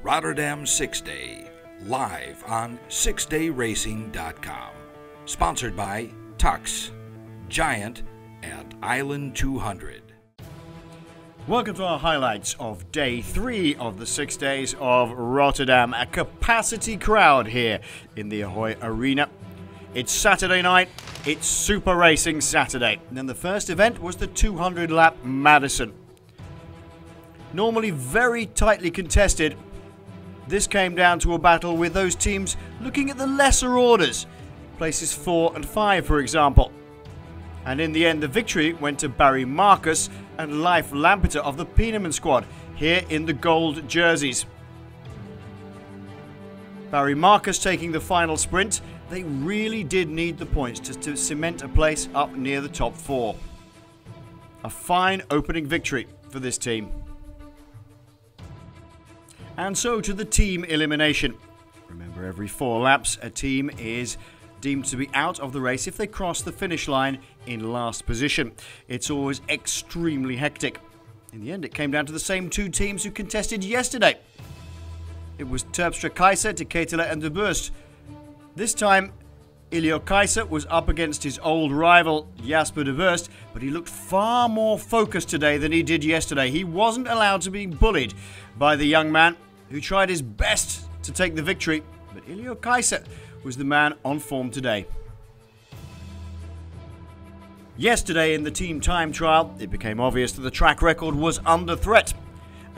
Rotterdam 6-Day, live on 6dayracing.com. Sponsored by Tux, Giant, and Island 200. Welcome to our highlights of day 3 of the 6 days of Rotterdam. A capacity crowd here in the Ahoy Arena. It's Saturday night, it's Super Racing Saturday. And then the first event was the 200 lap Madison. Normally very tightly contested, this came down to a battle with those teams looking at the lesser orders. Places 4 and 5 for example. And in the end the victory went to Barry Marcus and Leif Lampeter of the Pieneman squad here in the gold jerseys. Barry Marcus taking the final sprint. They really did need the points to cement a place up near the top 4. A fine opening victory for this team. And so to the team elimination. Remember, every 4 laps a team is deemed to be out of the race if they cross the finish line in last position. It's always extremely hectic. In the end it came down to the same 2 teams who contested yesterday. It was Terpstra Kaiser, De Ketelaere and De Burst. This time Ilio Kaiser was up against his old rival Jasper De Burst, but he looked far more focused today than he did yesterday. He wasn't allowed to be bullied by the young man who tried his best to take the victory, but Ilio Kaiser was the man on form today. Yesterday in the team time trial, it became obvious that the track record was under threat,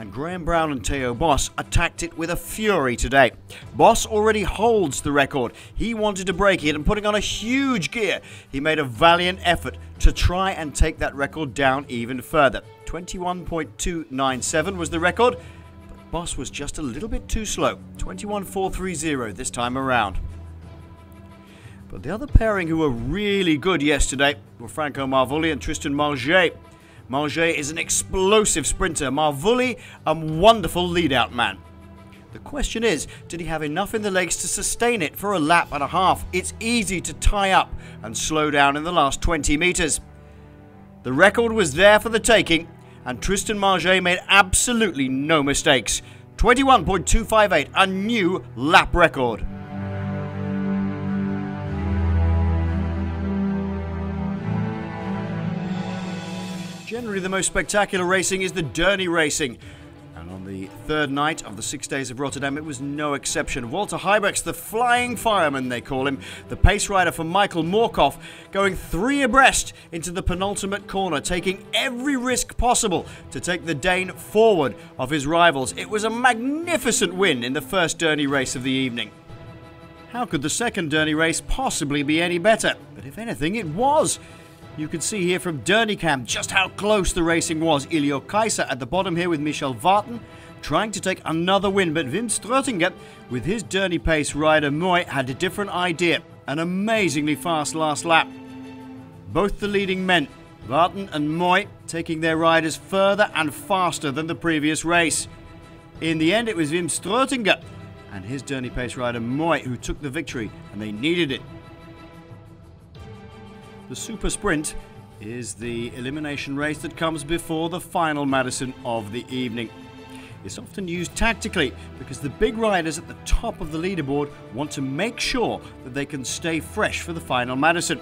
and Graham Brown and Theo Bos attacked it with a fury today. Bos already holds the record. He wanted to break it, and putting on a huge gear, he made a valiant effort to try and take that record down even further. 21.297 was the record, but Bos was just a little bit too slow. 21.430 this time around. But the other pairing who were really good yesterday were Franco Marvulli and Tristan Marget. Marget is an explosive sprinter. Marvulli, a wonderful lead-out man. The question is, did he have enough in the legs to sustain it for a lap and a half? It's easy to tie up and slow down in the last 20 metres. The record was there for the taking, and Tristan Marget made absolutely no mistakes. 21.258, a new lap record. Generally the most spectacular racing is the Derny racing, and on the third night of the 6 days of Rotterdam it was no exception. Walter Huybrechts, the flying fireman they call him, the pace rider for Michael Moorkopf, going 3 abreast into the penultimate corner, taking every risk possible to take the Dane forward of his rivals. It was a magnificent win in the first Derny race of the evening. How could the second Derny race possibly be any better? But if anything, it was. You can see here from Dernycam just how close the racing was. Ilio Kaiser at the bottom here with Michel Varten trying to take another win, but Wim Struttinger with his Derny pace rider Moy had a different idea. An amazingly fast last lap. Both the leading men, Varten and Moy, taking their riders further and faster than the previous race. In the end it was Wim Struttinger and his Derny pace rider Moy who took the victory, and they needed it. The Super Sprint is the elimination race that comes before the final Madison of the evening. It's often used tactically because the big riders at the top of the leaderboard want to make sure that they can stay fresh for the final Madison.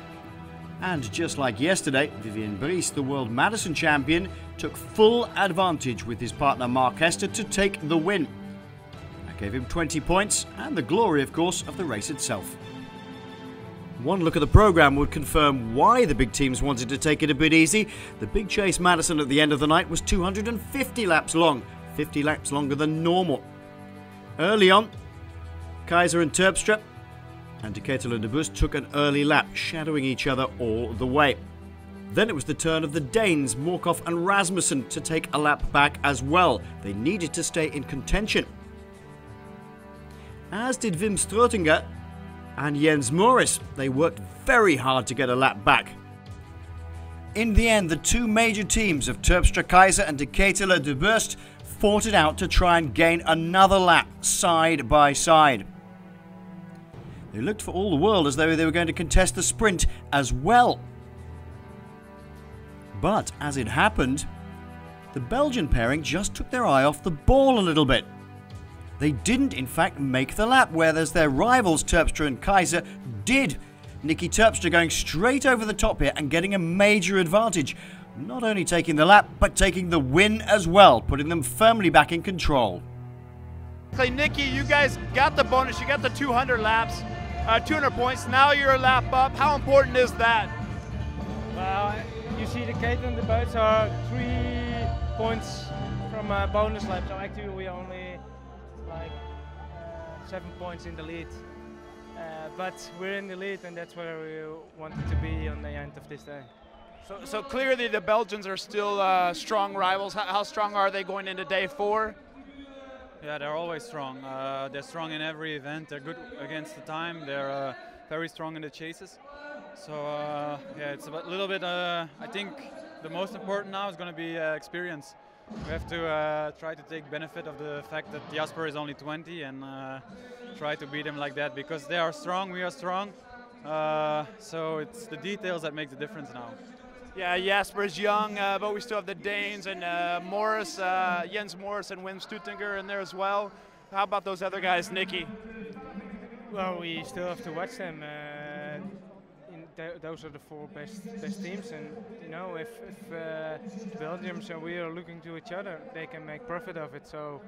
And just like yesterday, Vivian Brice, the World Madison champion, took full advantage with his partner Mark Hester to take the win. That gave him 20 points and the glory, of course, of the race itself. One look at the programme would confirm why the big teams wanted to take it a bit easy. The Big Chase Madison at the end of the night was 250 laps long, 50 laps longer than normal. Early on, Kaiser and Terpstra and De Ketelaere and De Burst took an early lap, shadowing each other all the way. Then it was the turn of the Danes, Moorkopf and Rasmussen, to take a lap back as well. They needed to stay in contention. As did Wim Struttinger and Jens Morris. They worked very hard to get a lap back. In the end, the 2 major teams of Terpstra Kaiser and De Ketelaere De Burst fought it out to try and gain another lap side by side. They looked for all the world as though they were going to contest the sprint as well. But as it happened, the Belgian pairing just took their eye off the ball a little bit. They didn't, in fact, make the lap, whereas their rivals Terpstra and Kaiser did. Nicky Terpstra going straight over the top here and getting a major advantage. Not only taking the lap, but taking the win as well, putting them firmly back in control. Nicky, you guys got the bonus. You got the 200 laps, 200 points. Now you're a lap up. How important is that? Well, you see the Kate and the boats are 3 points from a bonus lap, so actually we only like 7 points in the lead. But we're in the lead, and that's where we wanted to be on the end of this day. So clearly the Belgians are still strong rivals. How strong are they going into day 4? Yeah, they're always strong. They're strong in every event. They're good against the time. They're very strong in the chases. So yeah, it's a little bit. I think the most important now is going to be experience. We have to try to take benefit of the fact that Jasper is only 20 and try to beat him like that, because they are strong, we are strong. So it's the details that make the difference now. Yeah, Jasper's young, but we still have the Danes and Morris, Jens Morris and Wim Stutinger in there as well. How about those other guys, Nicky? Well, we still have to watch them. Those are the 4 best teams, and you know, if Belgiums and we are looking to each other, they can make profit of it. So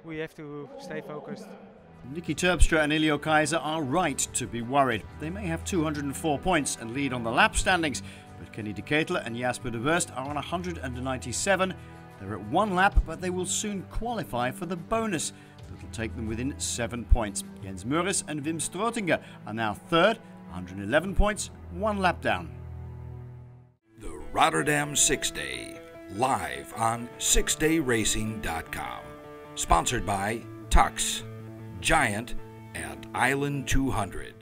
we have to stay focused. Nicky Terpstra and Ilio Kaiser are right to be worried. They may have 204 points and lead on the lap standings, but Kenny de Ketelaere and Jasper de Wurst are on 197. They're at 1 lap, but they will soon qualify for the bonus. That'll take them within 7 points. Jens Morris and Wim Strotinger are now third, 111 points, 1 lap down. The Rotterdam 6-Day, live on 6dayracing.com. Sponsored by Tux, Giant, and Island 200.